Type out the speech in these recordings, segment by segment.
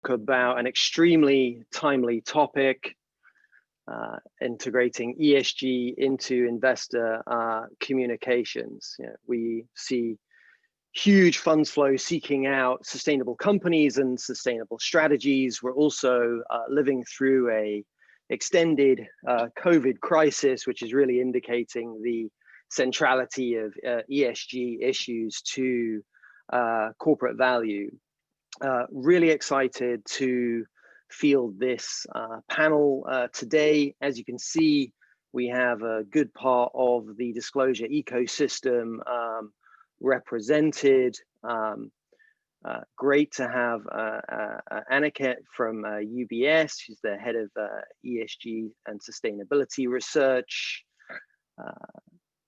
talk about an extremely timely topic, integrating ESG into investor communications. You know, we see huge funds flow seeking out sustainable companies and sustainable strategies. We're also living through a extended COVID crisis, which is really indicating the centrality of ESG issues to corporate value. Really excited to field this panel today. As you can see, we have a good part of the disclosure ecosystem represented. Great to have Annika from UBS, who's the head of ESG and sustainability research,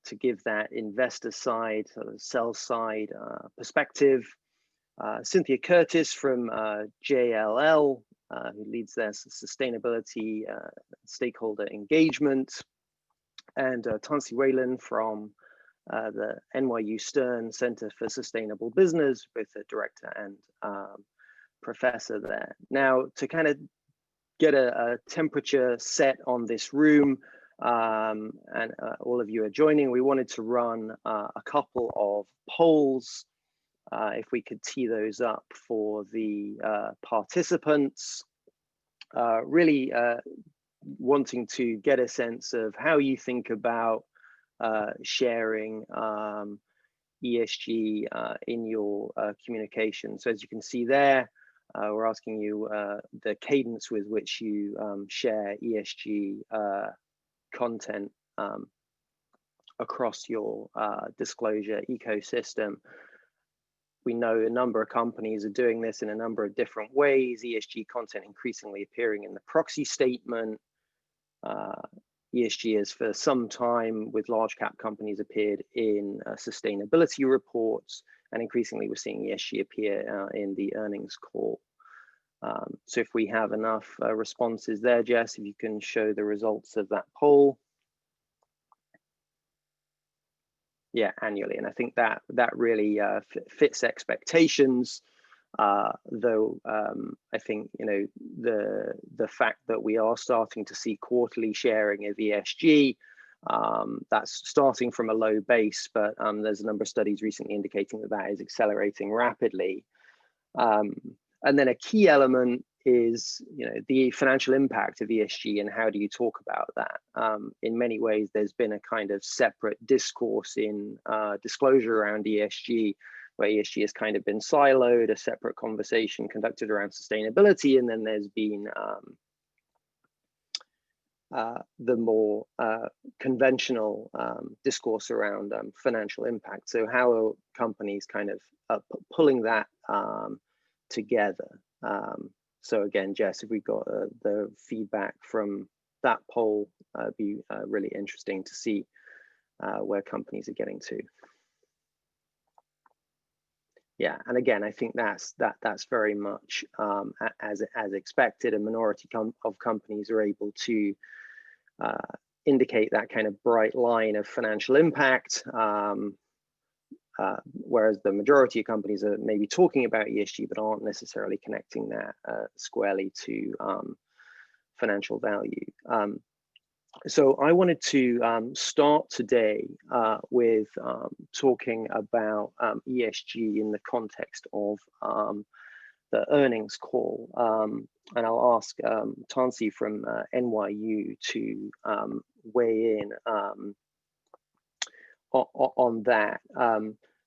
to give that investor side, sort of sell side perspective. Cynthia Curtis from JLL, who leads their sustainability stakeholder engagement, and Tansy Whalen from the NYU Stern Center for Sustainable Business, both a director and professor there. Now, to kind of get a temperature set on this room, and all of you are joining, we wanted to run a couple of polls. If we could tee those up for the participants, really wanting to get a sense of how you think about sharing ESG in your communication. So as you can see there, we're asking you the cadence with which you share ESG content across your disclosure ecosystem. We know a number of companies are doing this in a number of different ways. ESG content increasingly appearing in the proxy statement. ESG has for some time with large cap companies appeared in sustainability reports, and increasingly we're seeing ESG appear in the earnings call. So if we have enough responses there, Jess, if you can show the results of that poll. Yeah, annually, and I think that really fits expectations. Though I think, you know, the fact that we are starting to see quarterly sharing of ESG, that's starting from a low base, but there's a number of studies recently indicating that that is accelerating rapidly. And then a key element is, you know, the financial impact of ESG and how do you talk about that? In many ways, there's been a kind of separate discourse in disclosure around ESG, where ESG has kind of been siloed, a separate conversation conducted around sustainability, and then there's been the more conventional discourse around financial impact. So how are companies kind of pulling that together? So again, Jess, if we got the feedback from that poll, it'd be really interesting to see where companies are getting to. Yeah, and again, I think that's very much as expected. A minority of companies are able to indicate that kind of bright line of financial impact, whereas the majority of companies are maybe talking about ESG but aren't necessarily connecting that squarely to financial value. So I wanted to start today with talking about ESG in the context of the earnings call. And I'll ask Tansy from NYU to weigh in on that.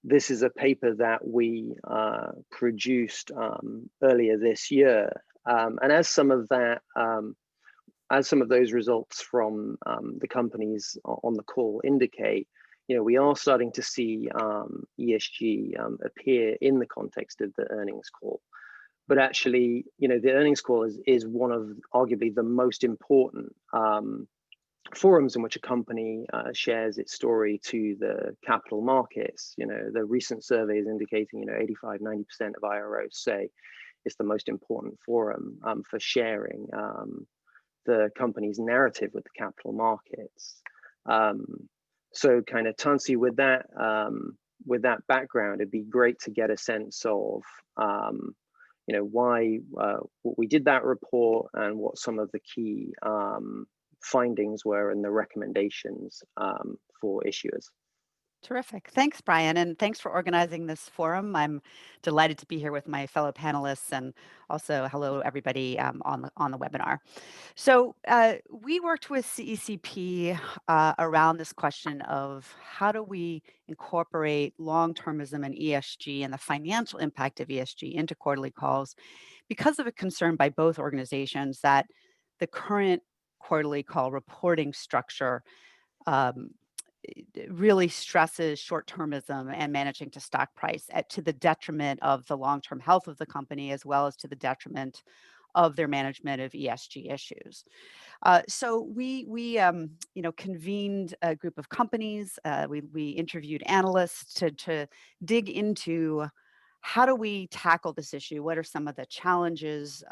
This is a paper that we produced earlier this year. And as some of those results from the companies on the call indicate, you know, we are starting to see ESG appear in the context of the earnings call. But actually, you know, the earnings call is one of arguably the most important forums in which a company shares its story to the capital markets. You know, the recent survey is indicating, you know, 85–90% of IROs say it's the most important forum for sharing the company's narrative with the capital markets. So kind of Tansy, with that background, it'd be great to get a sense of, why what we did that report and what some of the key findings were and the recommendations for issuers. Terrific. Thanks, Brian, and thanks for organizing this forum. I'm delighted to be here with my fellow panelists, and also hello everybody on the webinar. So we worked with CECP around this question of how do we incorporate long-termism and ESG and the financial impact of ESG into quarterly calls, because of a concern by both organizations that the current quarterly call reporting structure um, really stresses short-termism and managing to stock price to the detriment of the long-term health of the company, as well as to the detriment of their management of ESG issues. So we convened a group of companies. We interviewed analysts to dig into how do we tackle this issue. What are some of the challenges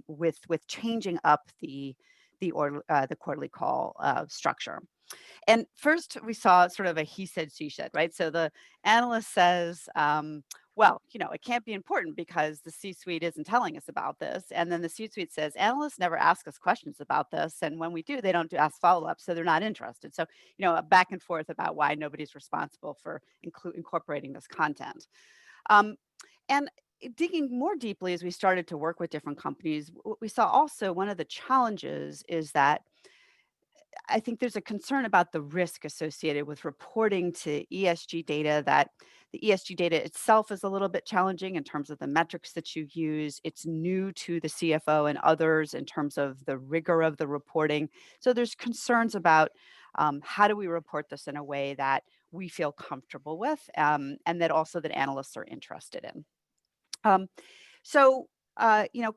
with changing up the quarterly call structure? And first, we saw sort of a he said, she said, right? So the analyst says, well, it can't be important because the C-suite isn't telling us about this. And then the C-suite says, analysts never ask us questions about this. And when we do, they don't ask follow-up, so they're not interested. So, a back and forth about why nobody's responsible for incorporating this content. And digging more deeply as we started to work with different companies, what we saw also one of the challenges is that I think there's a concern about the risk associated with reporting to ESG data, that the ESG data itself is a little bit challenging in terms of the metrics that you use. It's new to the CFO and others in terms of the rigor of the reporting. So there's concerns about how do we report this in a way that we feel comfortable with, and that also that analysts are interested in. Um, so,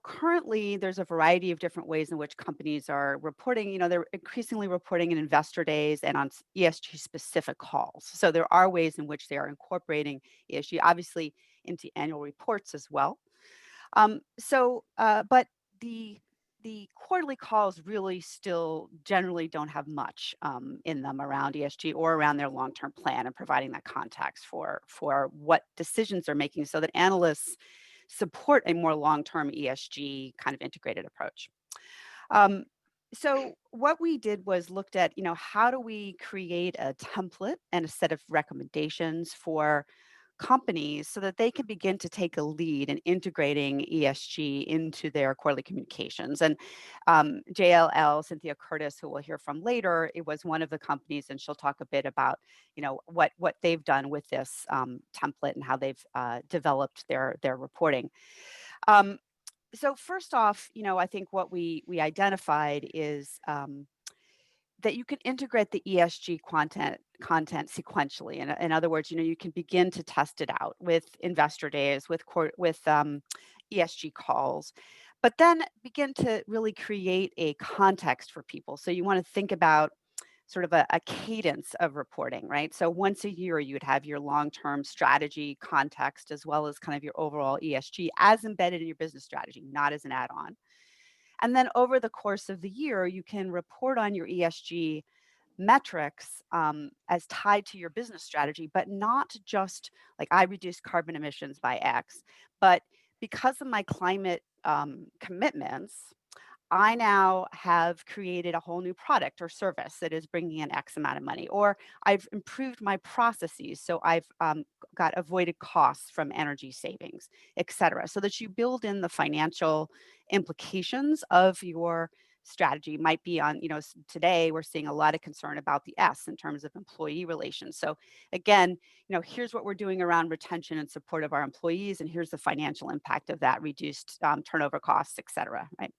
currently there's a variety of different ways in which companies are reporting. They're increasingly reporting in investor days and on ESG specific calls. So there are ways in which they are incorporating ESG, obviously, into annual reports as well. But the quarterly calls really still generally don't have much in them around ESG or around their long-term plan and providing that context for what decisions they're making, so that analysts support a more long-term ESG kind of integrated approach. So what we did was looked at, how do we create a template and a set of recommendations for companies so that they can begin to take a lead in integrating ESG into their quarterly communications. And JLL, Cynthia Curtis, who we'll hear from later, it was one of the companies, and she'll talk a bit about, what they've done with this template and how they've developed their reporting. So first off, I think what we identified is that you can integrate the ESG content sequentially. In other words, you can begin to test it out with investor days, with ESG calls, but then begin to really create a context for people. So you want to think about sort of a cadence of reporting, right? So once a year, you would have your long-term strategy context, as well as kind of your overall ESG as embedded in your business strategy, not as an add-on. And then over the course of the year, you can report on your ESG metrics as tied to your business strategy, but not just like I reduced carbon emissions by X, but because of my climate commitments, I now have created a whole new product or service that is bringing in X amount of money, or I've improved my processes. So I've got avoided costs from energy savings, et cetera, so that you build in the financial implications of your strategy. Might be on, today we're seeing a lot of concern about the S in terms of employee relations. So again, here's what we're doing around retention and support of our employees, and here's the financial impact of that, reduced turnover costs, et cetera, right?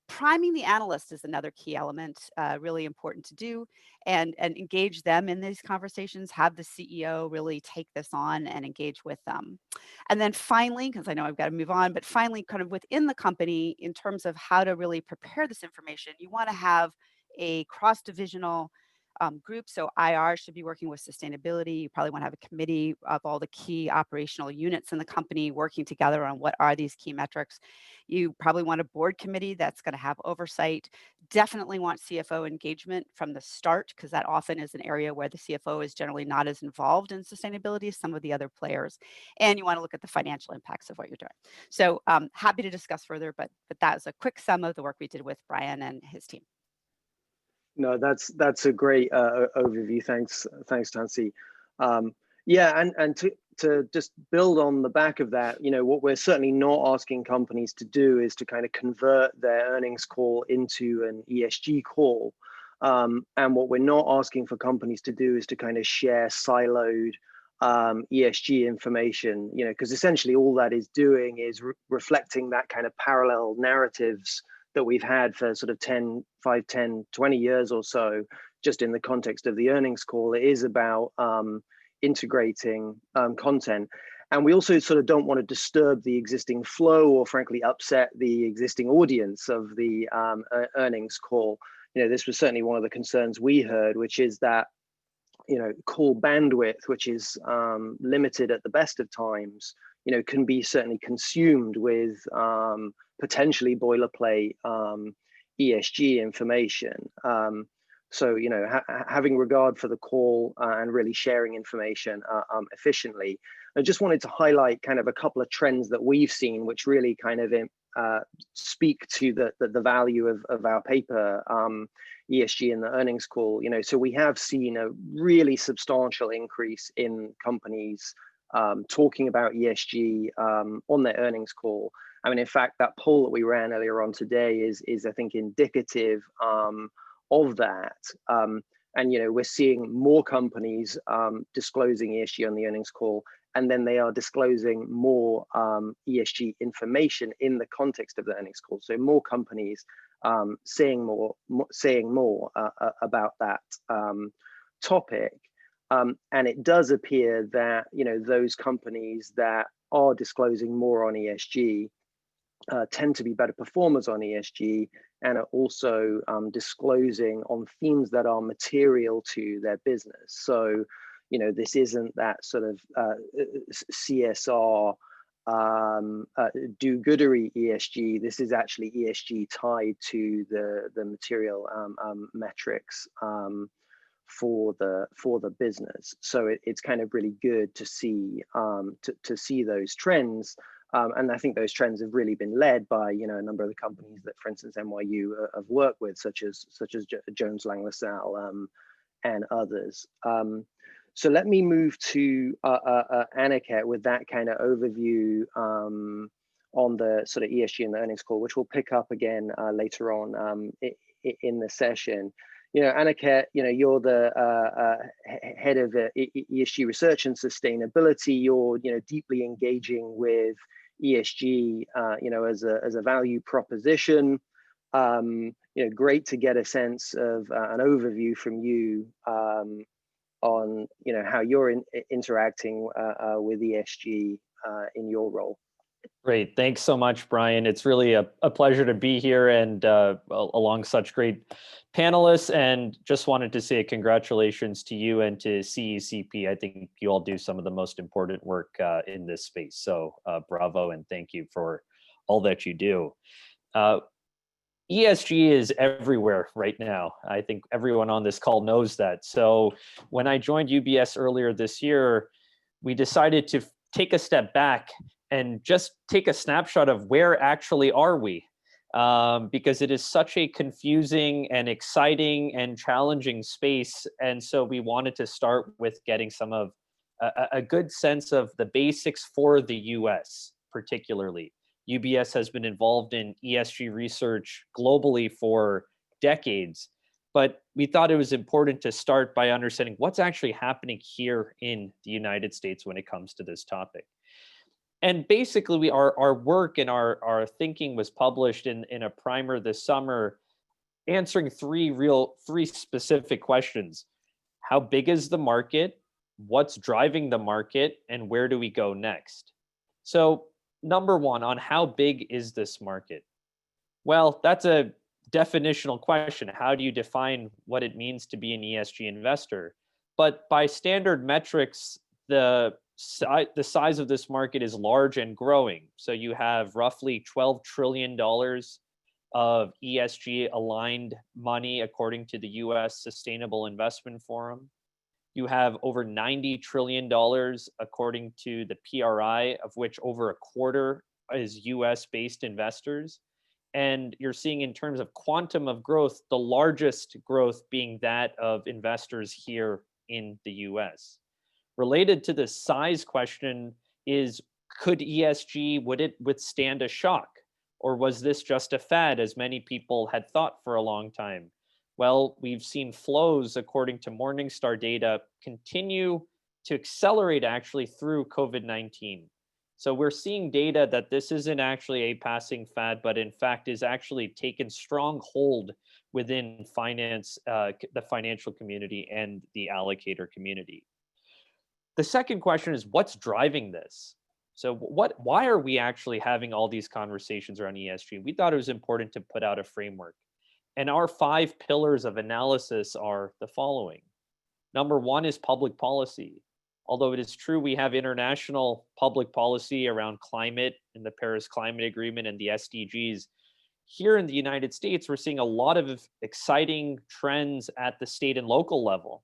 Priming the analyst is another key element, really important to do, and engage them in these conversations, have the CEO really take this on and engage with them. And then finally, because I know I've got to move on, but finally, kind of within the company, in terms of how to really prepare this information, you want to have a cross-divisional groups. So IR should be working with sustainability. You probably want to have a committee of all the key operational units in the company working together on what are these key metrics. You probably want a board committee that's going to have oversight. Definitely want CFO engagement from the start, because that often is an area where the CFO is generally not as involved in sustainability as some of the other players. And you want to look at the financial impacts of what you're doing. So happy to discuss further, but that is a quick sum of the work we did with Brian and his team. No, that's a great overview. Thanks, Tansy. Yeah, and to just build on the back of that, what we're certainly not asking companies to do is to kind of convert their earnings call into an ESG call. And what we're not asking for companies to do is to kind of share siloed ESG information, because essentially all that is doing is reflecting that kind of parallel narratives that we've had for sort of 5, 10, 20 years or so, just in the context of the earnings call. It is about integrating content. And we also sort of don't want to disturb the existing flow or frankly upset the existing audience of the earnings call. This was certainly one of the concerns we heard, which is that call bandwidth, which is limited at the best of times, can be certainly consumed with potentially boilerplate ESG information. So, having regard for the call and really sharing information efficiently. I just wanted to highlight kind of a couple of trends that we've seen, which really kind of speak to the value of our paper, ESG in the earnings call. So we have seen a really substantial increase in companies talking about ESG on their earnings call. I mean, in fact, that poll that we ran earlier on today is I think indicative of that. And we're seeing more companies disclosing ESG on the earnings call, and then they are disclosing more ESG information in the context of the earnings call. So more companies saying more about that topic. And it does appear that those companies that are disclosing more on ESG tend to be better performers on ESG, and are also disclosing on themes that are material to their business. So, this isn't that sort of CSR do-goodery ESG. This is actually ESG tied to the material metrics for the business. So it's kind of really good to see to see those trends. And I think those trends have really been led by a number of the companies that, for instance, NYU have worked with, such as Jones Lang LaSalle and others. So let me move to Aniket with that kind of overview on the sort of ESG and the earnings call, which we'll pick up again later on in the session. Aniket, you're the head of ESG research and sustainability. You're deeply engaging with ESG, as a value proposition. Great to get a sense of an overview from you on how you're interacting with ESG in your role. Great. Thanks so much, Brian. It's really a pleasure to be here and along such great panelists, and just wanted to say congratulations to you and to CECP. I think you all do some of the most important work in this space. So bravo, and thank you for all that you do. ESG is everywhere right now. I think everyone on this call knows that. So when I joined UBS earlier this year, we decided to take a step back and just take a snapshot of where actually are we, because it is such a confusing and exciting and challenging space. And so we wanted to start with getting some of a good sense of the basics for the US particularly. UBS has been involved in ESG research globally for decades, but we thought it was important to start by understanding what's actually happening here in the United States when it comes to this topic. And basically, our work and our thinking was published in a primer this summer, answering three specific questions. How big is the market? What's driving the market? And where do we go next? So number one, on how big is this market? Well, that's a definitional question. How do you define what it means to be an ESG investor? But by standard metrics, the size of this market is large and growing. So you have roughly $12 trillion of ESG aligned money, according to the US Sustainable Investment Forum. You have over $90 trillion, according to the PRI, of which over a quarter is US based investors. And you're seeing, in terms of quantum of growth, the largest growth being that of investors here in the US. Related to the size question is, could ESG, would it withstand a shock? Or was this just a fad, as many people had thought for a long time? Well, we've seen flows, according to Morningstar data, continue to accelerate actually through COVID-19. So we're seeing data that this isn't actually a passing fad, but in fact is actually taken strong hold within finance, the financial community and the allocator community. The second question is, what's driving this? So why are we actually having all these conversations around ESG? We thought it was important to put out a framework. And our 5 pillars of analysis are the following. Number 1 is public policy. Although it is true we have international public policy around climate in the Paris Climate Agreement and the SDGs, here in the United States, we're seeing a lot of exciting trends at the state and local level.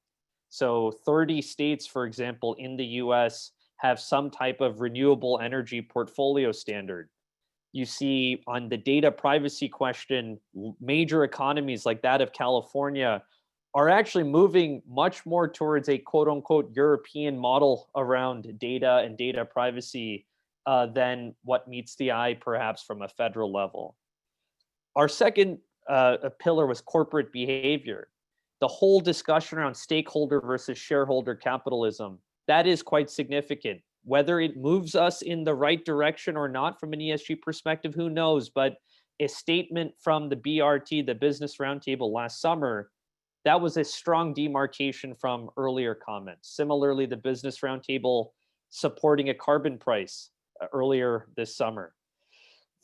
So 30 states, for example, in the US have some type of renewable energy portfolio standard. You see on the data privacy question, major economies like that of California are actually moving much more towards a quote unquote European model around data and data privacy than what meets the eye perhaps from a federal level. Our second pillar was corporate behavior. The whole discussion around stakeholder versus shareholder capitalism, that is quite significant. Whether it moves us in the right direction or not from an ESG perspective, who knows? But a statement from the BRT, the Business Roundtable last summer, that was a strong demarcation from earlier comments. Similarly, the Business Roundtable supporting a carbon price earlier this summer.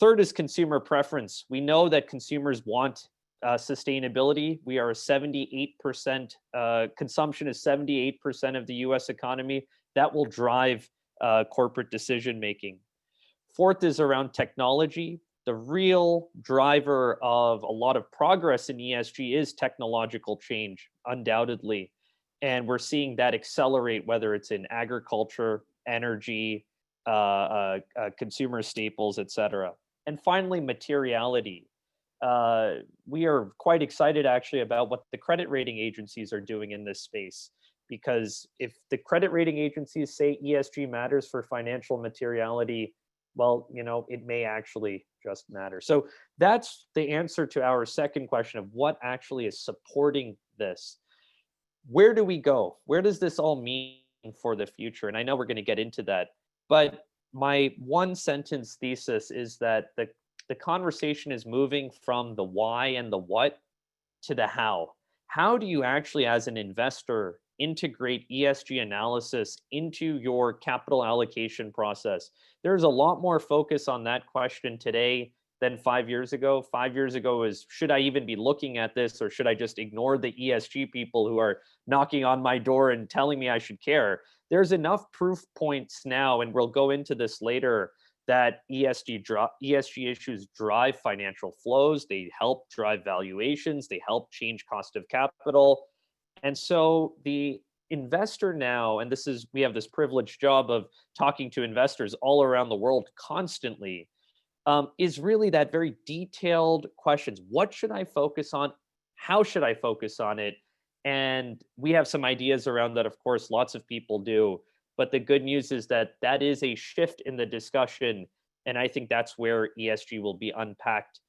Third is consumer preference. We know that consumers want sustainability. We are 78%, consumption is 78% of the US economy. That will drive corporate decision making. Fourth is around technology. The real driver of a lot of progress in ESG is technological change, undoubtedly. And we're seeing that accelerate, whether it's in agriculture, energy, consumer staples, et cetera. And finally, materiality. We are quite excited actually about what the credit rating agencies are doing in this space, because if the credit rating agencies say ESG matters for financial materiality, well, you know, it may actually just matter. So that's the answer to our second question of what actually is supporting this. Where do we go? Where does this all mean for the future? And I know we're going to get into that, but my one sentence thesis is that the conversation is moving from the why and the what to the how. How do you actually, as an investor, integrate ESG analysis into your capital allocation process? There's a lot more focus on that question today than 5 years ago. 5 years ago is, should I even be looking at this, or should I just ignore the ESG people who are knocking on my door and telling me I should care? There's enough proof points now, and we'll go into this later, that ESG issues drive financial flows, they help drive valuations, they help change cost of capital. And so the investor now, and we have this privileged job of talking to investors all around the world constantly, is really that very detailed questions. What should I focus on? How should I focus on it? And we have some ideas around that, of course, lots of people do. But the good news is that that is a shift in the discussion. And I think that's where ESG will be unpacked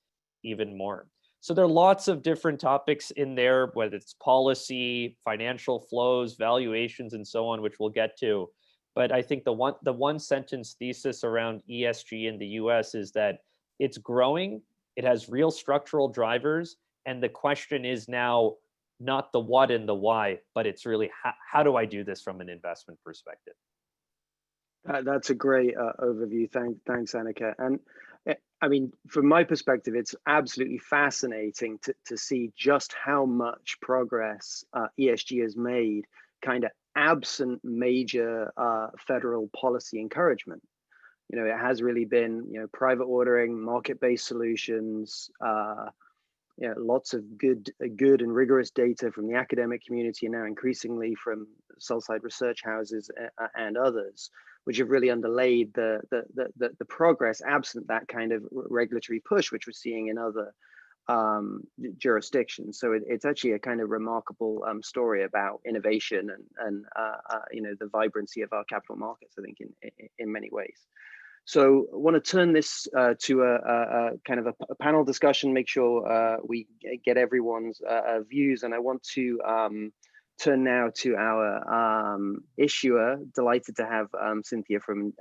even more. So there are lots of different topics in there, whether it's policy, financial flows, valuations, and so on, which we'll get to. But I think the one sentence thesis around ESG in the US is that it's growing, it has real structural drivers, and the question is now not the what and the why, but it's really how do I do this from an investment perspective? That's a great overview. Thanks, Annika. And I mean, from my perspective, it's absolutely fascinating to see just how much progress ESG has made, kind of absent major federal policy encouragement. You know, it has really been, you know, private ordering, market-based solutions, you know, lots of good and rigorous data from the academic community, and now increasingly from sell-side research houses and others, which have really underlaid the progress absent that kind of regulatory push, which we're seeing in other jurisdictions. So it's actually a kind of remarkable story about innovation and you know, the vibrancy of our capital markets, I think, in many ways. So I want to turn this to a kind of a panel discussion, make sure we get everyone's views. And I want to turn now to our issuer. Delighted to have Cynthia from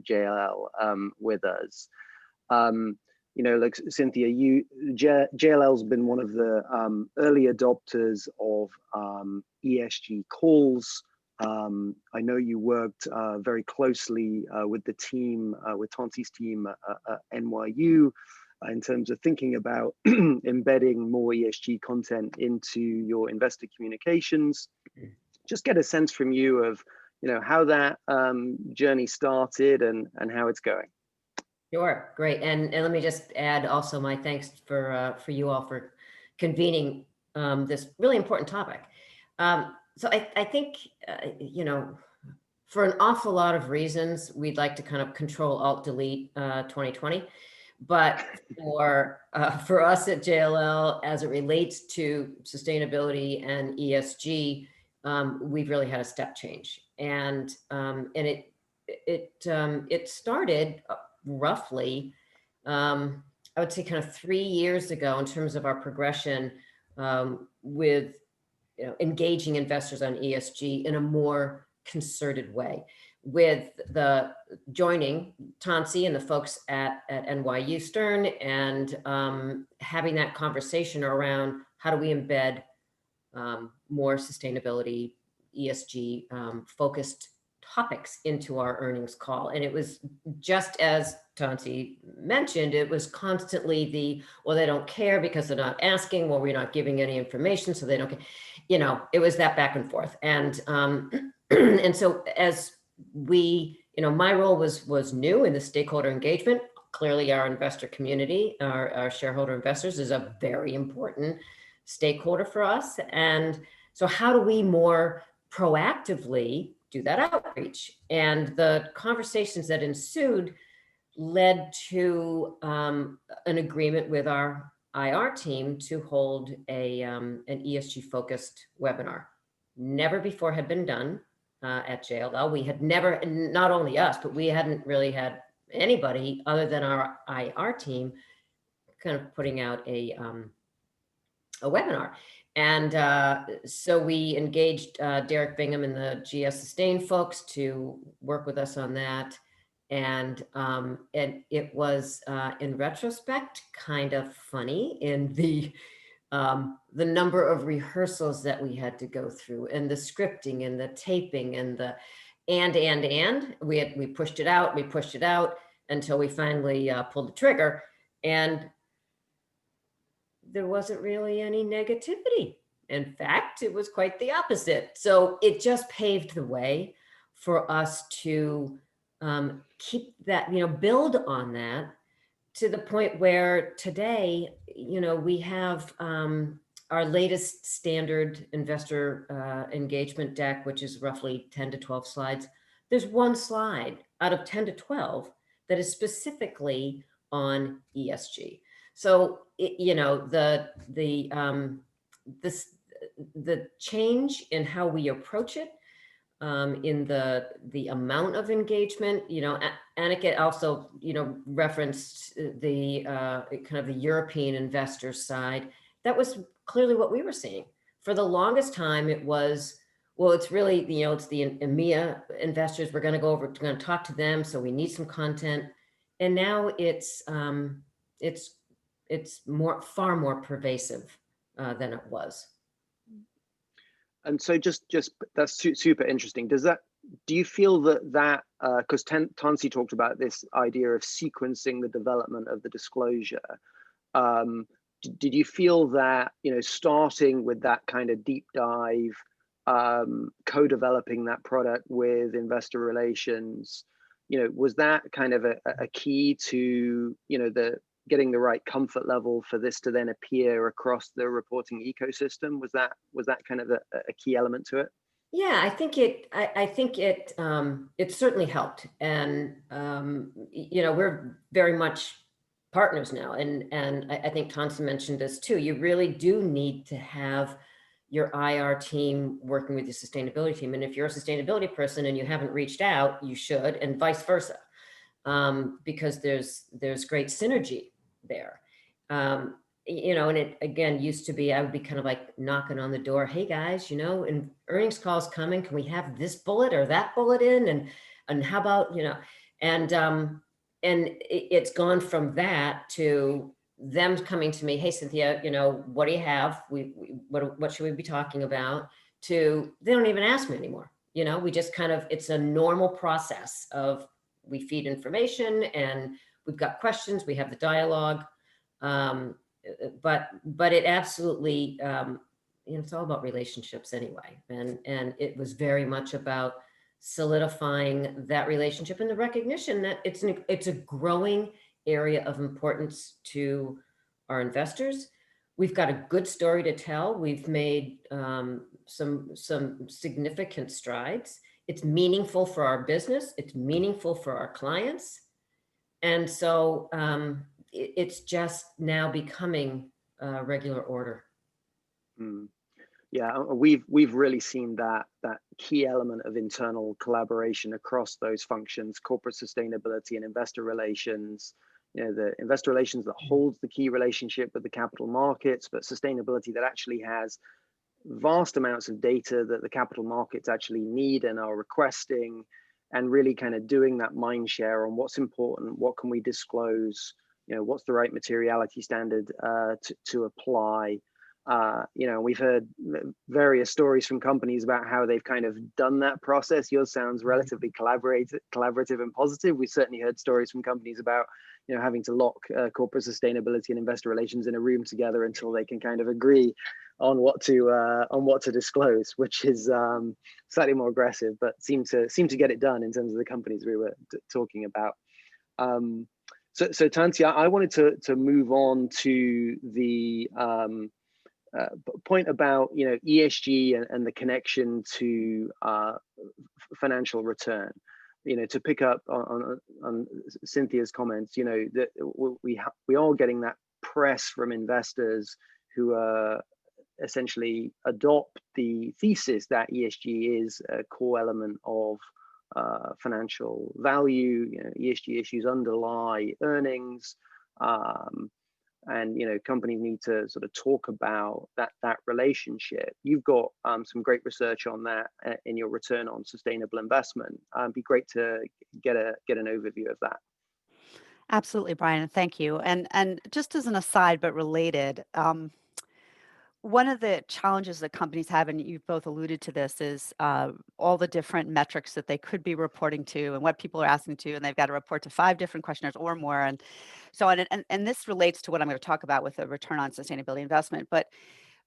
JLL with us. You know, like Cynthia, JLL's been one of the early adopters of ESG calls. I know you worked very closely with the team, with Tansi's team at NYU, in terms of thinking about embedding more ESG content into your investor communications. Just get a sense from you of, you know, how that journey started and how it's going. Sure, great. And let me just add also my thanks for you all for convening this really important topic. So I think, you know, for an awful lot of reasons, we'd like to kind of control alt delete 2020. But for us at JLL, as it relates to sustainability and ESG, we've really had a step change. And it started roughly, I would say kind of 3 years ago in terms of our progression with, you know, engaging investors on ESG in a more concerted way, with the joining Tansi and the folks at NYU Stern and having that conversation around how do we embed more sustainability, ESG focused topics into our earnings call. And it was just as Tansi mentioned, it was constantly well, they don't care because they're not asking, well, we're not giving any information, so they don't care. You know, it was that back and forth. And and so as we, you know, my role was new in the stakeholder engagement. Clearly our investor community, our shareholder investors is a very important stakeholder for us. And so how do we more proactively do that outreach? And the conversations that ensued led to an agreement with our IR team to hold an ESG focused webinar. Never before had been done at JLL. We had never, not only us, but we hadn't really had anybody other than our IR team kind of putting out a webinar. And so we engaged Derek Bingham and the GS Sustain folks to work with us on that. And it was, in retrospect, kind of funny in the number of rehearsals that we had to go through, and the scripting and the taping and the and we pushed it out until we finally pulled the trigger. And there wasn't really any negativity. In fact, it was quite the opposite. So it just paved the way for us to keep that, you know, build on that to the point where today, you know, we have our latest standard investor engagement deck, which is roughly 10 to 12 slides. There's one slide out of 10 to 12 that is specifically on ESG. So, you know, the change in how we approach it, in the amount of engagement, you know, Annika also, you know, referenced the kind of the European investor side. That was clearly what we were seeing. For the longest time, it was, well, it's really, you know, it's the EMEA investors. We're going to go over, we're going to talk to them. So we need some content. And now it's far more pervasive than it was. And so just that's super interesting. Does that do you feel that because Tansi talked about this idea of sequencing the development of the disclosure, did you feel that, starting with that kind of deep dive, co-developing that product with investor relations, was that kind of a key to, the getting the right comfort level for this to then appear across the reporting ecosystem? Was that kind of a key element to it? Yeah, I think it certainly helped, and we're very much partners now, and I think Tomlinson mentioned this too. You really do need to have your IR team working with your sustainability team, and if you're a sustainability person and you haven't reached out, you should, and vice versa, because there's great synergy there. And it again used to be, I would be kind of like knocking on the door, hey guys, and earnings calls coming, can we have this bullet or that bullet in, and how about, and it's gone from that to them coming to me, hey Cynthia, what do you have, what should we be talking about, to they don't even ask me anymore. We just kind of, it's a normal process of, we feed information and we've got questions, we have the dialogue. But it absolutely, it's all about relationships anyway. And it was very much about solidifying that relationship and the recognition that it's a growing area of importance to our investors. We've got a good story to tell. We've made some significant strides. It's meaningful for our business. It's meaningful for our clients. And so, it's just now becoming a regular order. Yeah, we've really seen that key element of internal collaboration across those functions: corporate sustainability and investor relations. The investor relations that holds the key relationship with the capital markets, but sustainability that actually has vast amounts of data that the capital markets actually need and are requesting, and really kind of doing that mind share on what's important, what can we disclose, what's the right materiality standard to apply. We've heard various stories from companies about how they've kind of done that process. Yours sounds relatively collaborative and positive. We've certainly heard stories from companies about having to lock corporate sustainability and investor relations in a room together until they can kind of agree on what to disclose, which is slightly more aggressive, but seem to get it done in terms of the companies we were talking about. So Tansi, I wanted to move on to the point about ESG and the connection to financial return. To pick up on Cynthia's comments, that we are getting that press from investors who essentially adopt the thesis that ESG is a core element of financial value. ESG issues underlie earnings, and companies need to sort of talk about that relationship. You've got some great research on that in your return on sustainable investment. It'd be great to get an overview of that. Absolutely, Brian. Thank you. And just as an aside, but related, one of the challenges that companies have, and you've both alluded to this, is all the different metrics that they could be reporting to and what people are asking to, and they've got to report to 5 different questionnaires or more. And so on, and this relates to what I'm going to talk about with a return on sustainability investment. But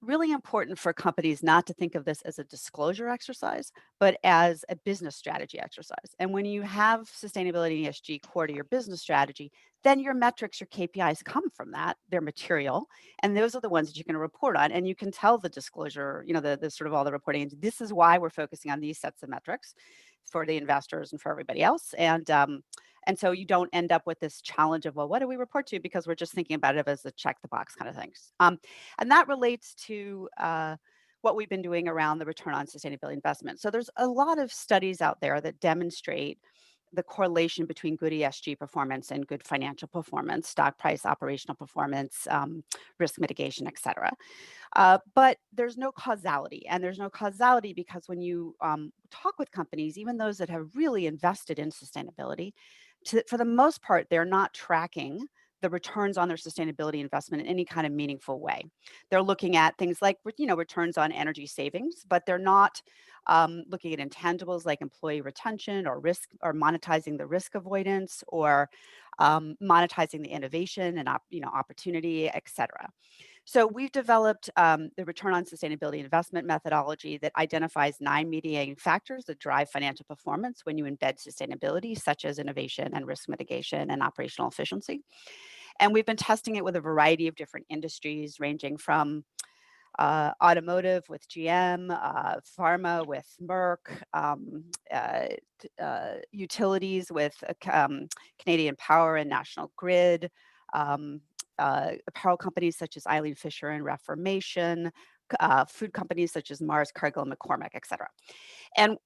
really important for companies not to think of this as a disclosure exercise, but as a business strategy exercise. And when you have sustainability and ESG core to your business strategy, then your metrics, your KPIs come from that. They're material, and those are the ones that you're going to report on. And you can tell the disclosure, the sort of all the reporting. This is why we're focusing on these sets of metrics for the investors and for everybody else. And so you don't end up with this challenge of, well, what do we report to? Because we're just thinking about it as a check the box kind of things. And that relates to what we've been doing around the return on sustainability investment. So there's a lot of studies out there that demonstrate the correlation between good ESG performance and good financial performance, stock price, operational performance, risk mitigation, et cetera. But there's no causality, and there's no causality because when you talk with companies, even those that have really invested in sustainability, for the most part, they're not tracking the returns on their sustainability investment in any kind of meaningful way. They're looking at things like, returns on energy savings, but they're not looking at intangibles like employee retention or risk, or monetizing the risk avoidance, or monetizing the innovation and opportunity, et cetera. So we've developed the return on sustainability investment methodology that identifies 9 mediating factors that drive financial performance when you embed sustainability, such as innovation and risk mitigation and operational efficiency. And we've been testing it with a variety of different industries, ranging from automotive with GM, pharma with Merck, utilities with Canadian Power and National Grid, apparel companies such as Eileen Fisher and Reformation, food companies such as Mars, Cargill, McCormick, et cetera. And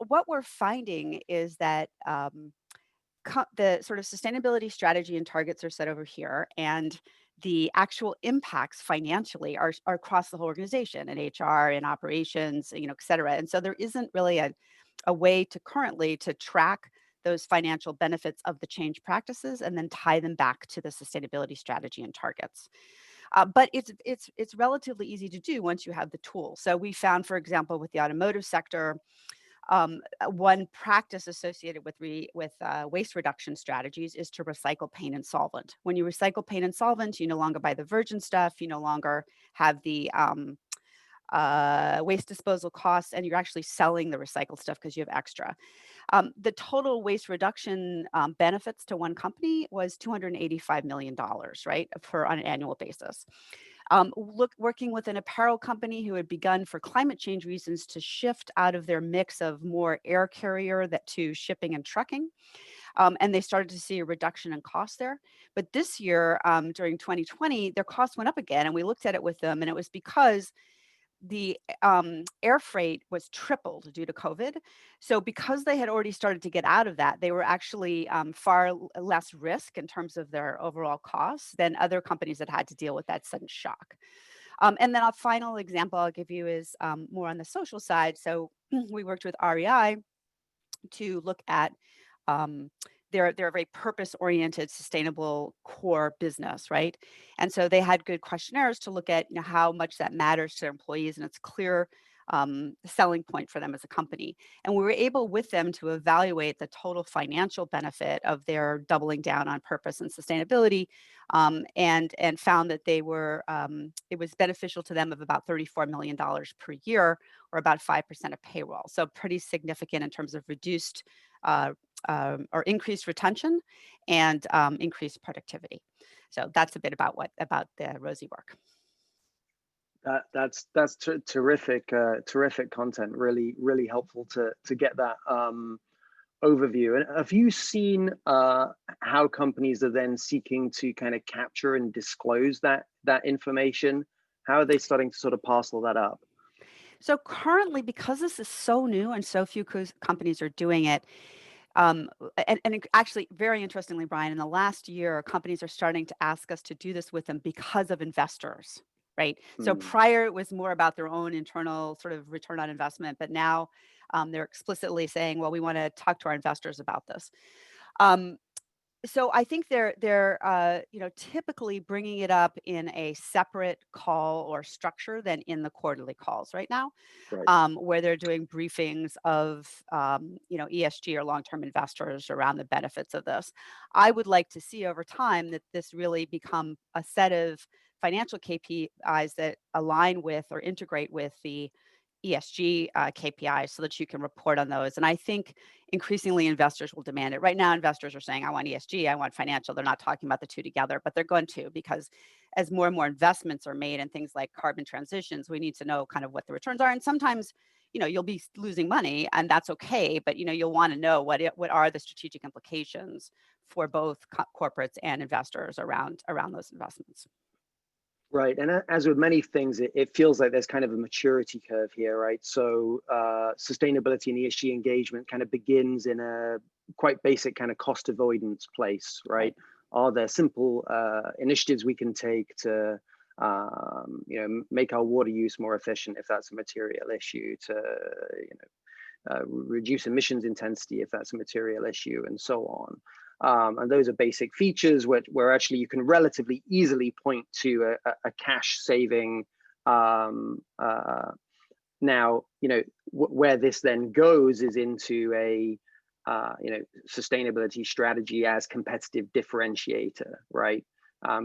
what we're finding is that the sort of sustainability strategy and targets are set over here, and the actual impacts financially are across the whole organization, in HR, in operations, et cetera. And so there isn't really a way to currently to track those financial benefits of the change practices and then tie them back to the sustainability strategy and targets. But it's relatively easy to do once you have the tool. So we found, for example, with the automotive sector, one practice associated with waste reduction strategies is to recycle paint and solvent. When you recycle paint and solvent, you no longer buy the virgin stuff, you no longer have the waste disposal costs, and you're actually selling the recycled stuff because you have extra. The total waste reduction benefits to one company was $285 million, right, on an annual basis. Working with an apparel company who had begun, for climate change reasons, to shift out of their mix of more air carrier to shipping and trucking. And they started to see a reduction in cost there. But this year, during 2020, their costs went up again. And we looked at it with them, and it was because the air freight was tripled due to COVID. So because they had already started to get out of that, they were actually far less risk in terms of their overall costs than other companies that had to deal with that sudden shock. And then a final example I'll give you is more on the social side. So we worked with REI to look at they're a very purpose-oriented, sustainable core business, right? And so they had good questionnaires to look at how much that matters to their employees, and it's clear selling point for them as a company. And we were able with them to evaluate the total financial benefit of their doubling down on purpose and sustainability, and found that they were it was beneficial to them of about $34 million per year, or about 5% of payroll. So pretty significant in terms of reduced or increased retention and increased productivity. So that's a bit about the ROSI work. That's terrific content. Really helpful to get that overview. And have you seen how companies are then seeking to kind of capture and disclose that information? How are they starting to sort of parcel that up? So currently, because this is so new and so few companies are doing it, and actually, very interestingly, Brian, in the last year, companies are starting to ask us to do this with them because of investors, right? So prior, it was more about their own internal sort of return on investment, but now they're explicitly saying, well, we want to talk to our investors about this. So I think they're typically bringing it up in a separate call or structure than in the quarterly calls right now, right. Where they're doing briefings of ESG or long-term investors around the benefits of this. I would like to see over time that this really become a set of financial KPIs that align with or integrate with the ESG KPIs so that you can report on those. And I think increasingly investors will demand it. Right now, investors are saying, I want ESG, I want financial. They're not talking about the two together, but they're going to, because as more and more investments are made in things like carbon transitions, we need to know kind of what the returns are. And sometimes, you'll be losing money, and that's okay, but you'll want to know what are the strategic implications for both corporates and investors around those investments. Right. And as with many things, it feels like there's kind of a maturity curve here, right? So sustainability and ESG engagement kind of begins in a quite basic kind of cost avoidance place, right? Are there simple initiatives we can take to make our water use more efficient if that's a material issue, to reduce emissions intensity if that's a material issue, and so on. And those are basic features where actually you can relatively easily point to a cash saving. Now, where this then goes is into a sustainability strategy as competitive differentiator, right?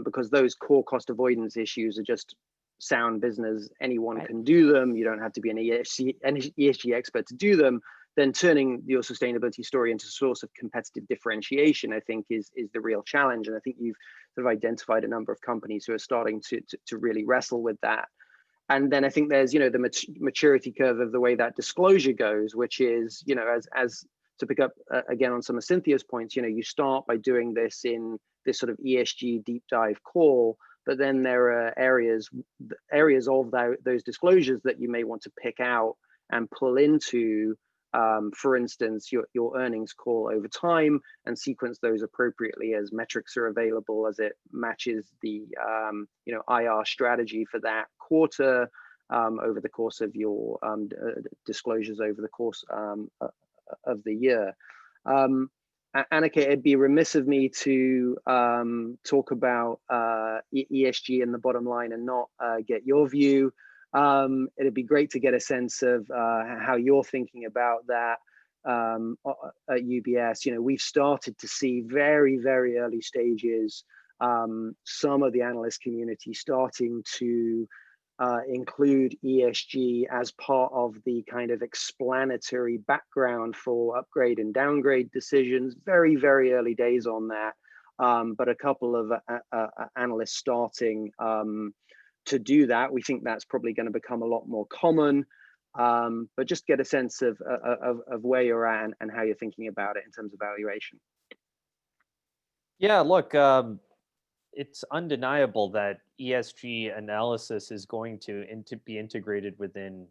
Because those core cost avoidance issues are just sound business. Anyone can do them. You don't have to be an ESG expert to do them. Then turning your sustainability story into a source of competitive differentiation, I think, is the real challenge. And I think you've sort of identified a number of companies who are starting to really wrestle with that. And then I think there's, the maturity curve of the way that disclosure goes, which is, as to pick up again on some of Cynthia's points, you start by doing this in this sort of ESG deep dive call, but then there are areas of those disclosures that you may want to pick out and pull into, for instance, your earnings call over time, and sequence those appropriately as metrics are available, as it matches the IR strategy for that quarter, over the course of your disclosures over the course of the year. Annika, it'd be remiss of me to talk about ESG and the bottom line and not get your view. It'd be great to get a sense of how you're thinking about that at UBS. We've started to see very, very early stages, some of the analyst community starting to include ESG as part of the kind of explanatory background for upgrade and downgrade decisions. Very, very early days on that, but a couple of analysts starting to do that. We think that's probably going to become a lot more common, but just get a sense of where you're at and how you're thinking about it in terms of valuation. Yeah, look, it's undeniable that ESG analysis is going to be integrated within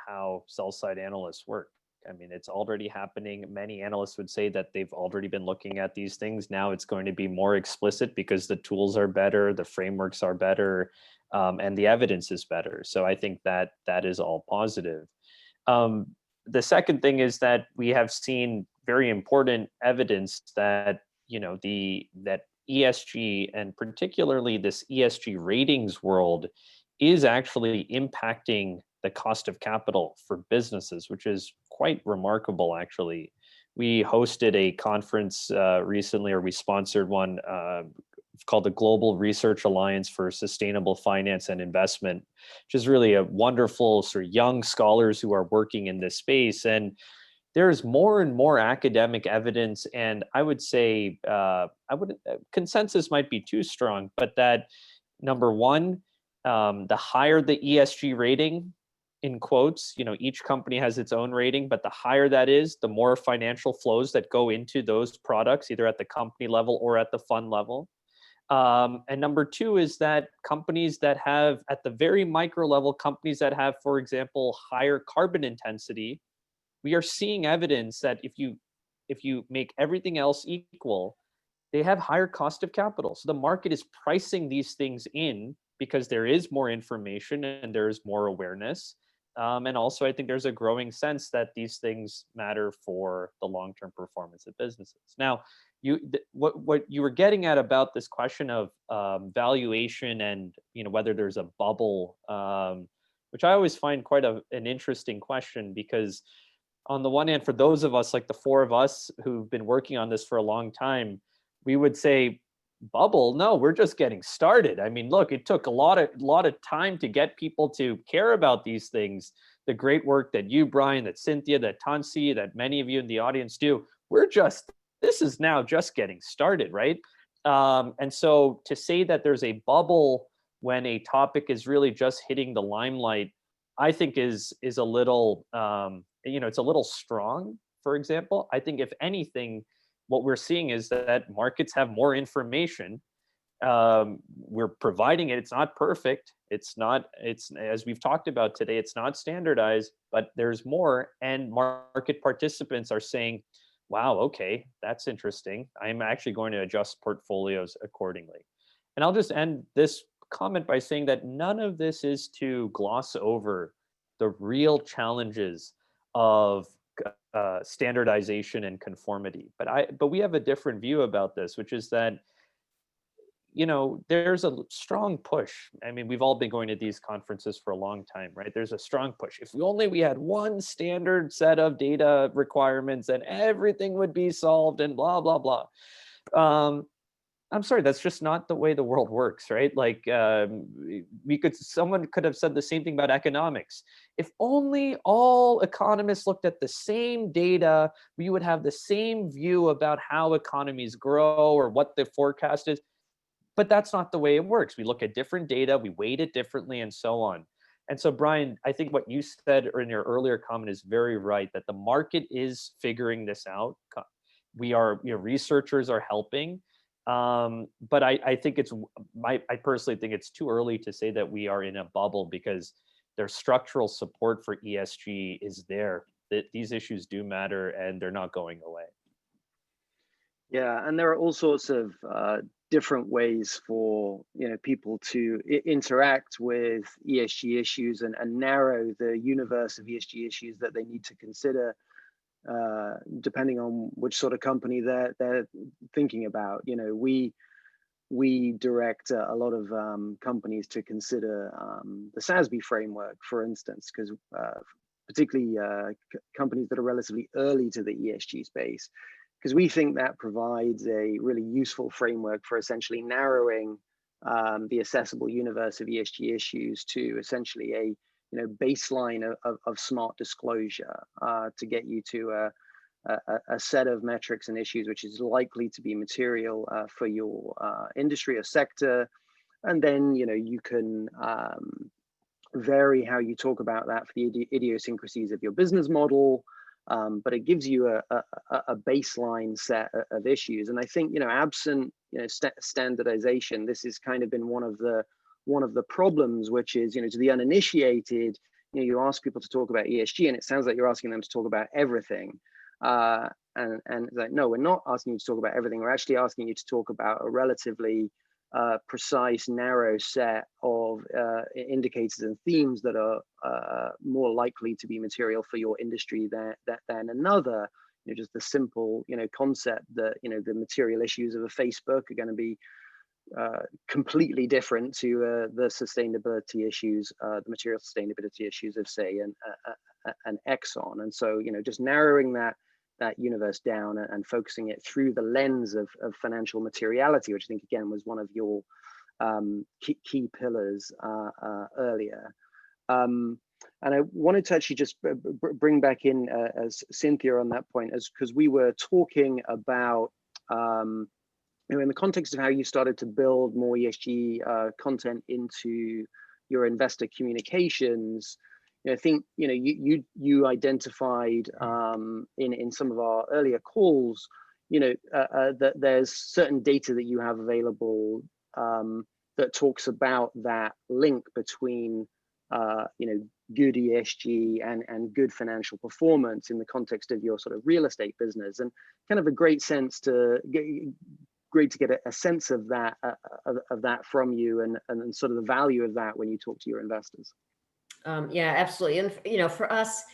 how sell-side analysts work. I mean, it's already happening. Many analysts would say that they've already been looking at these things. Now it's going to be more explicit because the tools are better, the frameworks are better, and the evidence is better. So I think that is all positive. The second thing is that we have seen very important evidence that that ESG, and particularly this ESG ratings world, is actually impacting the cost of capital for businesses, which is quite remarkable, actually. We hosted a conference recently, or we sponsored one called the Global Research Alliance for Sustainable Finance and Investment, which is really a wonderful sort of young scholars who are working in this space. And there's more and more academic evidence, and I would say consensus might be too strong, but that number one, the higher the ESG rating, in quotes, each company has its own rating, but the higher that is, the more financial flows that go into those products, either at the company level or at the fund level. And number two is that companies that have, at the very micro level, companies that have, for example, higher carbon intensity, we are seeing evidence that if you make everything else equal, they have higher cost of capital. So the market is pricing these things in because there is more information and there is more awareness. And also, I think there's a growing sense that these things matter for the long-term performance of businesses. Now, what you were getting at about this question of valuation and whether there's a bubble, which I always find quite an interesting question, because on the one hand, for those of us, like the four of us who've been working on this for a long time, we would say, bubble? No, we're just getting started. I mean, look, it took a lot of time to get people to care about these things. The great work that you, Brian, that Cynthia, that Tansi, that many of you in the audience do, this is now just getting started, right? And so to say that there's a bubble when a topic is really just hitting the limelight, I think is a little, it's a little strong. For example, I think if anything, what we're seeing is that markets have more information. We're providing it. It's not perfect. It's as we've talked about today, it's not standardized, but there's more. And market participants are saying, wow, okay, that's interesting. I'm actually going to adjust portfolios accordingly. And I'll just end this comment by saying that none of this is to gloss over the real challenges of standardization and conformity. But we have a different view about this, which is that, there's a strong push. I mean, we've all been going to these conferences for a long time, right? There's a strong push. If we had one standard set of data requirements, then everything would be solved and blah, blah, blah. I'm sorry, that's just not the way the world works, right? Like someone could have said the same thing about economics. If only all economists looked at the same data, we would have the same view about how economies grow or what the forecast is. But that's not the way it works. We look at different data, we weight it differently, and so on. And so, Brian, I think what you said in your earlier comment is very right, that the market is figuring this out. Researchers are helping. But I think I personally think it's too early to say that we are in a bubble, because their structural support for ESG is there. That these issues do matter and they're not going away. Yeah, and there are all sorts of different ways for people to interact with ESG issues and narrow the universe of ESG issues that they need to consider, depending on which sort of company they're thinking about. We direct a lot of companies to consider the SASB framework, for instance, because particularly companies that are relatively early to the ESG space, because we think that provides a really useful framework for essentially narrowing the accessible universe of ESG issues to essentially a baseline of smart disclosure to get you to a set of metrics and issues which is likely to be material for your industry or sector. And then you can vary how you talk about that for the idiosyncrasies of your business model. But it gives you a baseline set of issues. And I think, absent standardization, this has kind of been one of the problems, which is, to the uninitiated, you ask people to talk about ESG and it sounds like you're asking them to talk about everything. And it's like, no, we're not asking you to talk about everything. We're actually asking you to talk about a relatively precise, narrow set of indicators and themes that are more likely to be material for your industry than another. Just the simple, concept that the material issues of a Facebook are going to be completely different to the sustainability issues, the material sustainability issues of, say, an Exxon. And so, just narrowing that universe down and focusing it through the lens of financial materiality, which I think again was one of your key pillars earlier. And I wanted to actually just bring back in as Cynthia on that point, because we were talking about in the context of how you started to build more ESG content into your investor communications. I think you identified in some of our earlier calls, that there's certain data that you have available that talks about that link between good ESG and good financial performance in the context of your sort of real estate business, and kind of a great to get a sense of that from you and sort of the value of that when you talk to your investors. Yeah, absolutely. And, for us,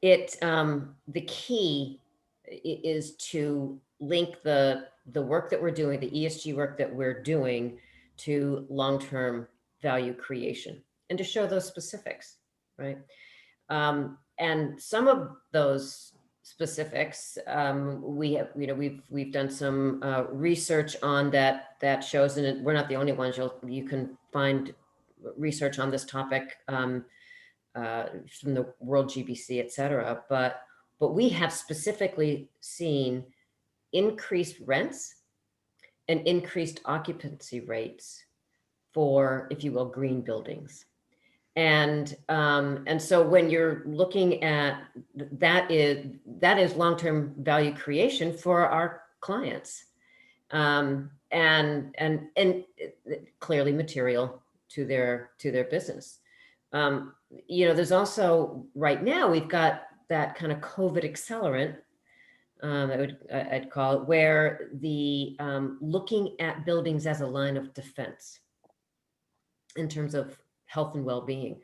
the key is to link the work that we're doing, the ESG work that we're doing, to long-term value creation and to show those specifics, right? And some of those specifics, we've done some research on that shows, and we're not the only ones. You can find research on this topic from the World GBC, et cetera. But we have specifically seen increased rents and increased occupancy rates for, if you will, green buildings. And so when you're looking at that is long-term value creation for our clients, and clearly material to their business. There's also, right now, we've got that kind of COVID accelerant, I'd call it, where the looking at buildings as a line of defense in terms of health and well-being.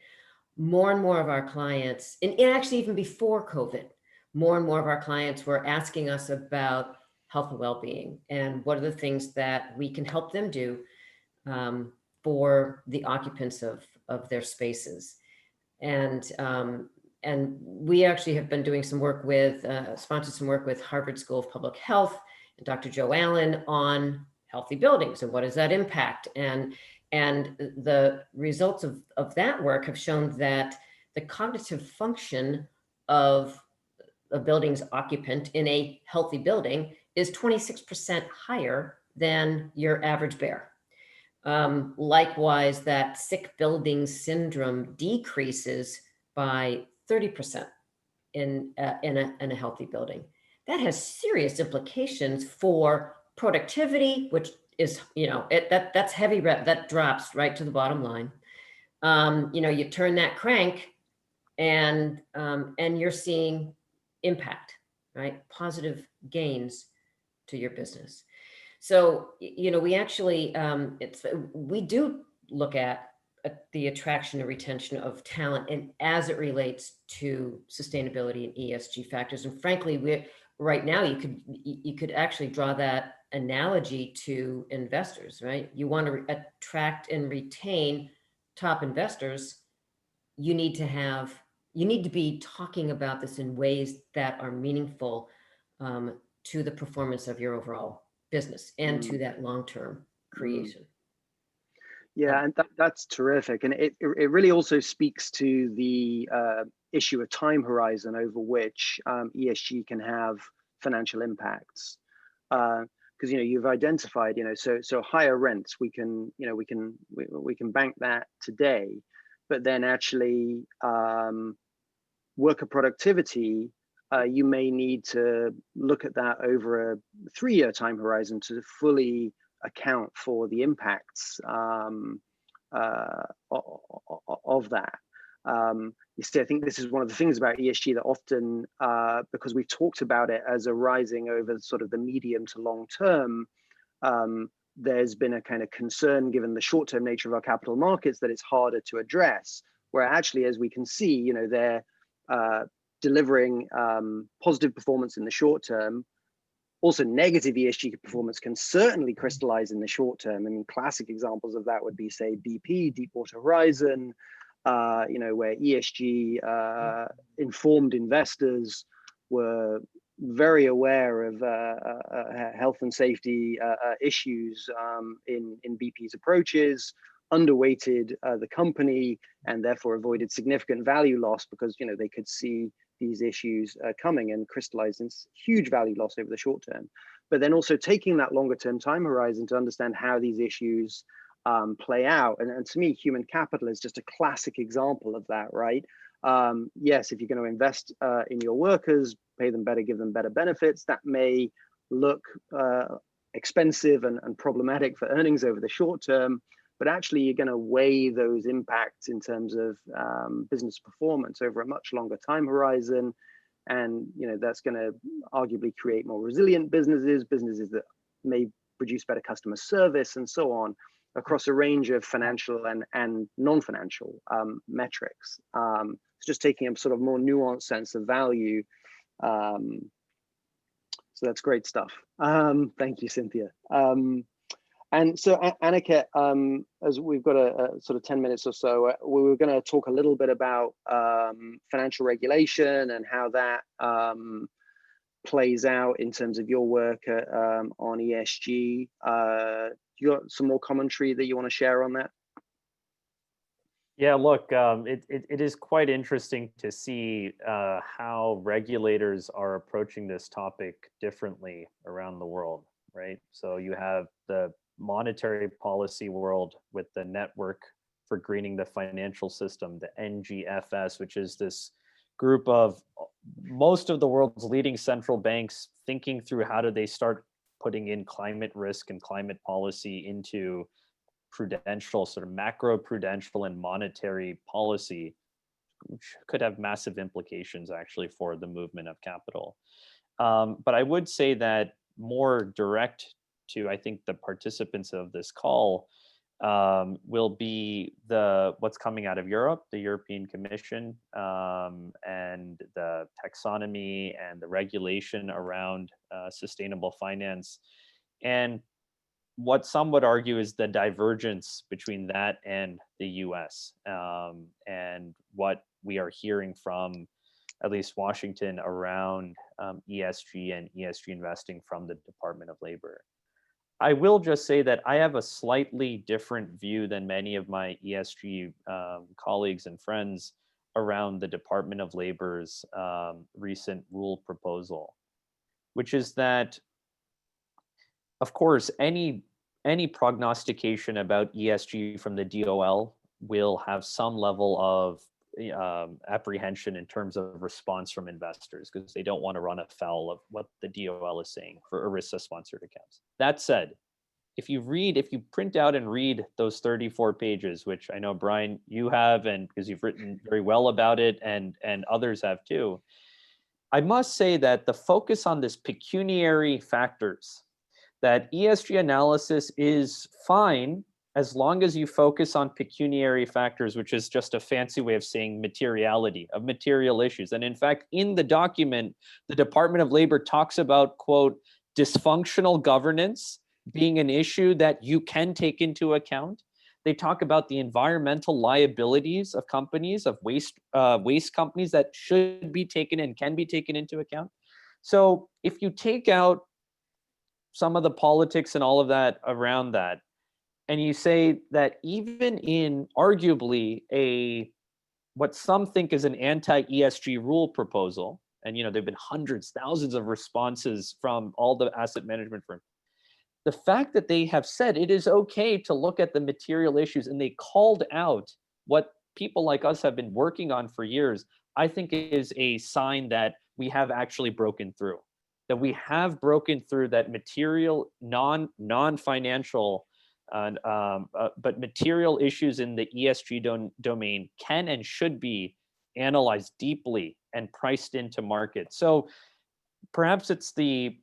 More and more of our clients, and actually even before COVID, more and more of our clients were asking us about health and well-being and what are the things that we can help them do for the occupants of their spaces. And we actually have been doing some work with, sponsored some work with Harvard School of Public Health and Dr. Joe Allen on healthy buildings and what does that impact. And the results of that work have shown that the cognitive function of a building's occupant in a healthy building is 26% higher than your average bear. Likewise, that sick building syndrome decreases by 30% in a healthy building. That has serious implications for productivity, which is, that's heavy, that drops right to the bottom line. You turn that crank and you're seeing impact, right? Positive gains to your business. So, we actually, we do look at the attraction and retention of talent and as it relates to sustainability and ESG factors. And frankly, right now you could actually draw that analogy to investors, right? You want to attract and retain top investors. You need to be talking about this in ways that are meaningful to the performance of your overall business and to that long-term creation. Yeah, and that's terrific. And it really also speaks to the issue of time horizon over which ESG can have financial impacts. Because you've identified, so higher rents, we can bank that today, but then actually worker productivity, you may need to look at that over a 3-year time horizon to fully account for the impacts of that. You see, I think this is one of the things about ESG that often, because we've talked about it as arising over sort of the medium to long term, there's been a kind of concern given the short-term nature of our capital markets that it's harder to address, where actually, as we can see, they're delivering positive performance in the short term. Also, negative ESG performance can certainly crystallize in the short term. I mean, classic examples of that would be, say, BP, Deepwater Horizon, where ESG informed investors were very aware of health and safety issues in BP's approaches, underweighted the company, and therefore avoided significant value loss because they could see these issues coming and crystallized in huge value loss over the short term. But then also taking that longer term time horizon to understand how these issues play out. And to me, human capital is just a classic example of that, right? Yes, if you're going to invest in your workers, pay them better, give them better benefits, that may look expensive and problematic for earnings over the short term, but actually you're going to weigh those impacts in terms of business performance over a much longer time horizon. And that's going to arguably create more resilient businesses that may produce better customer service and so on across a range of financial and non-financial metrics. It's just taking a sort of more nuanced sense of value. So that's great stuff. Thank you, Cynthia. And so, Annika, as we've got a sort of 10 minutes or so, we were going to talk a little bit about financial regulation and how that plays out in terms of your work on ESG. You got some more commentary that you want to share on that? Yeah, look, it is quite interesting to see how regulators are approaching this topic differently around the world, right? So you have the monetary policy world with the Network for Greening the Financial System, the NGFS, which is this group of most of the world's leading central banks thinking through how do they start putting in climate risk and climate policy into prudential, sort of macro prudential and monetary policy, which could have massive implications actually for the movement of capital. But I would say that more direct to, I think, the participants of this call, will be what's coming out of Europe, the European Commission, and the taxonomy and the regulation around sustainable finance. And what some would argue is the divergence between that and the US, and what we are hearing from at least Washington around ESG and ESG investing from the Department of Labor. I will just say that I have a slightly different view than many of my ESG colleagues and friends around the Department of Labor's recent rule proposal, which is that, of course, any prognostication about ESG from the DOL will have some level of apprehension in terms of response from investors, because they don't want to run afoul of what the DOL is saying for ERISA sponsored accounts. That said, if you print out and read those 34 pages, which I know, Brian, you have, and because you've written very well about it, and others have too, I must say that the focus on this pecuniary factors, that ESG analysis is fine as long as you focus on pecuniary factors, which is just a fancy way of saying materiality, of material issues. And in fact, in the document, the Department of Labor talks about, quote, dysfunctional governance being an issue that you can take into account. They talk about the environmental liabilities of companies, of waste companies, that should be taken and can be taken into account. So if you take out some of the politics and all of that around that, and you say that even in arguably what some think is an anti-ESG rule proposal, and there've been hundreds, thousands of responses from all the asset management firms, the fact that they have said it is okay to look at the material issues, and they called out what people like us have been working on for years, I think is a sign that we have actually broken through, that we have broken through that material, non-financial, but material issues in the ESG domain can and should be analyzed deeply and priced into market. So perhaps it's the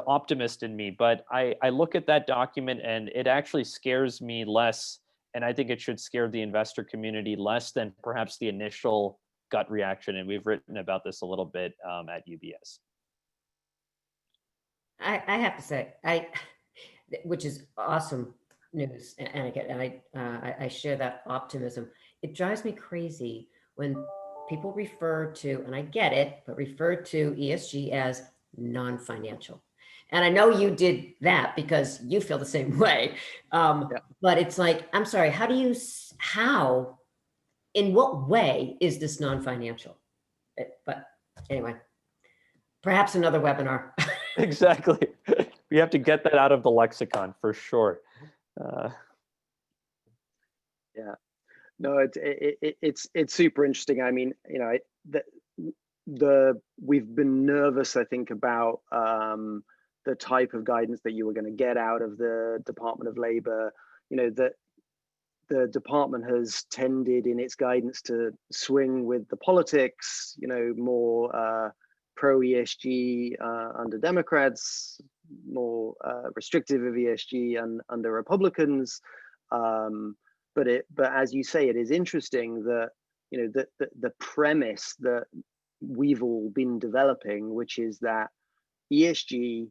optimist in me, but I look at that document and it actually scares me less, and I think it should scare the investor community less than perhaps the initial gut reaction. And we've written about this a little bit at UBS. I have to say, which is awesome news, and I share that optimism. It drives me crazy when people refer to, and I get it, but refer to ESG as non-financial. And I know you did that because you feel the same way. Yeah. But it's like, I'm sorry, in what way is this non-financial? But anyway, perhaps another webinar. Exactly. We have to get that out of the lexicon for sure. Yeah, no, it's super interesting. I mean, we've been nervous, I think, about the type of guidance that you were going to get out of the Department of Labor. That the department has tended in its guidance to swing with the politics. More pro ESG under Democrats, more restrictive of ESG and under Republicans. But as you say, it is interesting that the premise that we've all been developing, which is that ESG,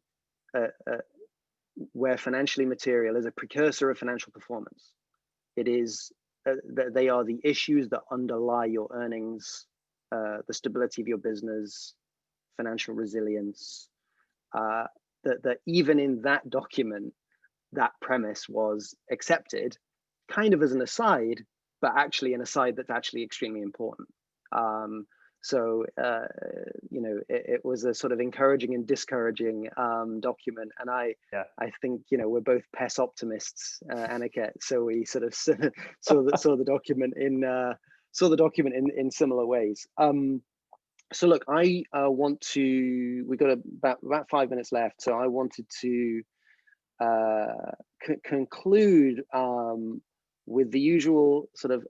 where financially material, is a precursor of financial performance. It is that they are the issues that underlie your earnings, the stability of your business, financial resilience. That even in that document, that premise was accepted, kind of as an aside, but actually an aside that's actually extremely important. So it was a sort of encouraging and discouraging document, and I think we're both PES optimists, Aniket. So we sort of saw the document in similar ways. So look, I want to. We got about 5 minutes left, so I wanted to conclude with the usual sort of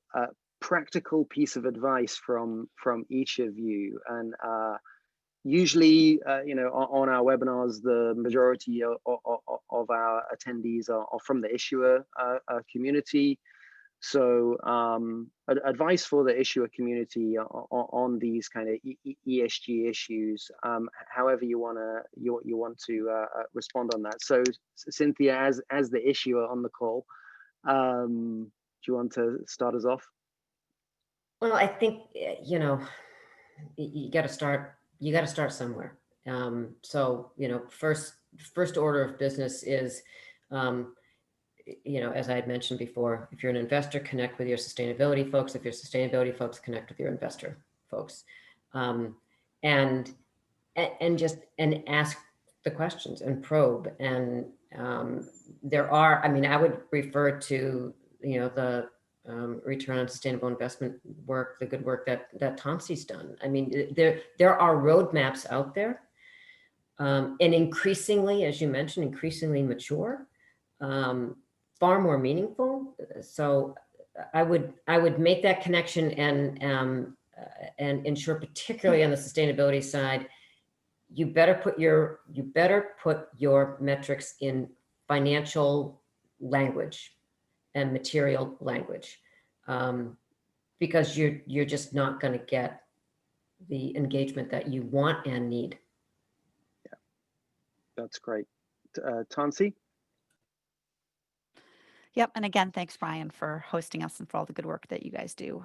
practical piece of advice from each of you. And usually, on our webinars, the majority of our attendees are from the issuer community. So advice for the issuer community on these kind of ESG issues, however you want to respond on that. So Cynthia, as the issuer on the call, do you want to start us off? Well, I think, you got to start somewhere. So, first order of business is, as I had mentioned before, if you're an investor, connect with your sustainability folks. If you're sustainability folks, connect with your investor folks, and ask the questions and probe. And I would refer to, the return on sustainable investment work, the good work that Tomsi's done. I mean, there are roadmaps out there, and increasingly, as you mentioned, increasingly mature, far more meaningful. So I would make that connection and ensure, particularly on the sustainability side, you better put your metrics in financial language and material language, because you're just not going to get the engagement that you want and need. Yeah, that's great. Tansi? Yep, and again, thanks, Brian, for hosting us and for all the good work that you guys do.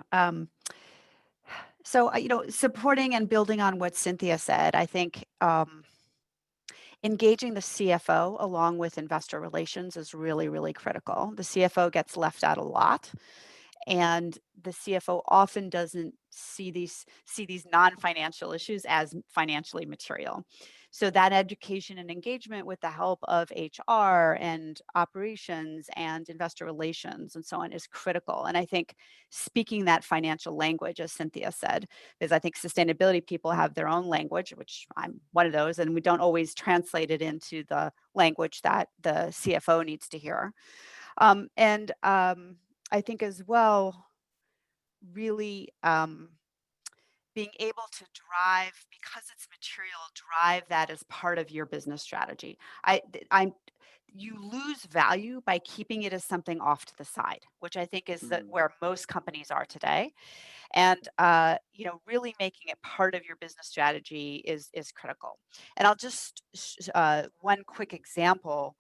So, supporting and building on what Cynthia said, I think engaging the CFO along with investor relations is really, really critical. The CFO gets left out a lot, and the CFO often doesn't see these non-financial issues as financially material. So that education and engagement with the help of HR and operations and investor relations and so on is critical. And I think speaking that financial language, as Cynthia said, because I think sustainability people have their own language, which I'm one of those, and we don't always translate it into the language that the CFO needs to hear. I think as well, really being able to drive, because it's material, drive that as part of your business strategy. You lose value by keeping it as something off to the side, which I think is where most companies are today. And really making it part of your business strategy is critical. And I'll just one quick example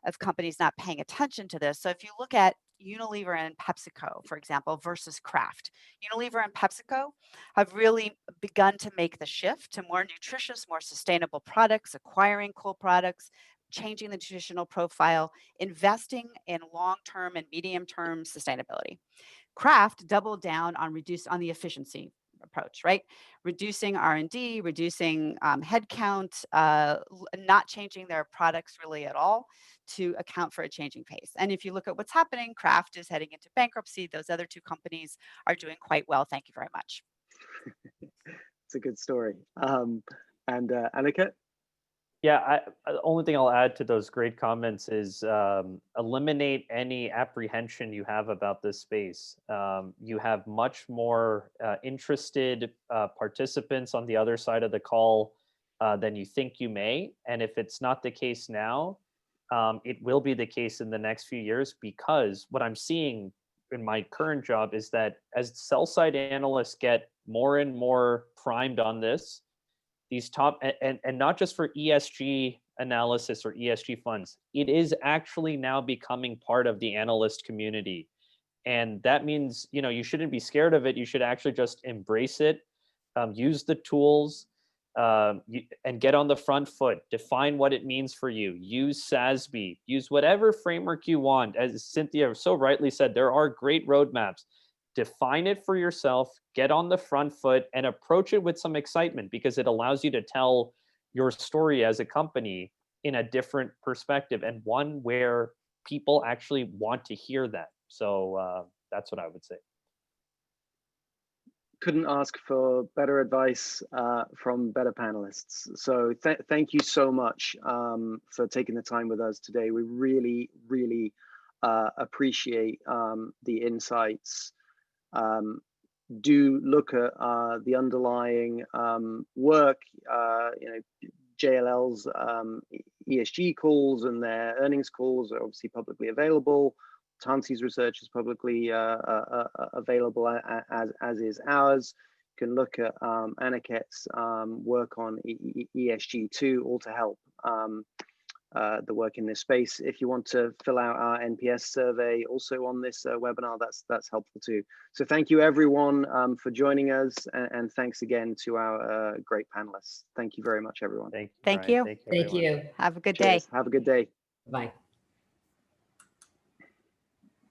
of companies not paying attention to this. So if you look at Unilever and PepsiCo, for example, versus Kraft. Unilever and PepsiCo have really begun to make the shift to more nutritious, more sustainable products, acquiring cool products, changing the nutritional profile, investing in long-term and medium-term sustainability. Kraft doubled down on the efficiency approach, right? Reducing R&D, reducing headcount, not changing their products really at all to account for a changing pace. And if you look at what's happening, Kraft is heading into bankruptcy. Those other two companies are doing quite well. Thank you very much. It's a good story. And Annika? Yeah, the only thing I'll add to those great comments is eliminate any apprehension you have about this space. You have much more interested participants on the other side of the call than you think you may. And if it's not the case now, it will be the case in the next few years, because what I'm seeing in my current job is that as sell-side analysts get more and more primed on this, these top, and not just for ESG analysis or ESG funds, it is actually now becoming part of the analyst community. And that means, you shouldn't be scared of it. You should actually just embrace it, use the tools, and get on the front foot. Define what it means for you. Use SASB, use whatever framework you want. As Cynthia so rightly said, there are great roadmaps. Define it for yourself, get on the front foot, and approach it with some excitement, because it allows you to tell your story as a company in a different perspective, and one where people actually want to hear that. So that's what I would say. Couldn't ask for better advice from better panelists. So thank you so much for taking the time with us today. We really, really appreciate the insights. do look at the underlying work, JLL's ESG calls and their earnings calls are obviously publicly available. Tansi's research is publicly available, as is ours. You can look at Aniket's work on ESG too, all to help the work in this space. If you want to fill out our NPS survey also on this webinar, that's helpful too. So thank you everyone for joining us, and thanks again to our great panelists. Thank you very much, everyone. Thank you. Thank you. Have a good Cheers. day. Have a good day. Bye.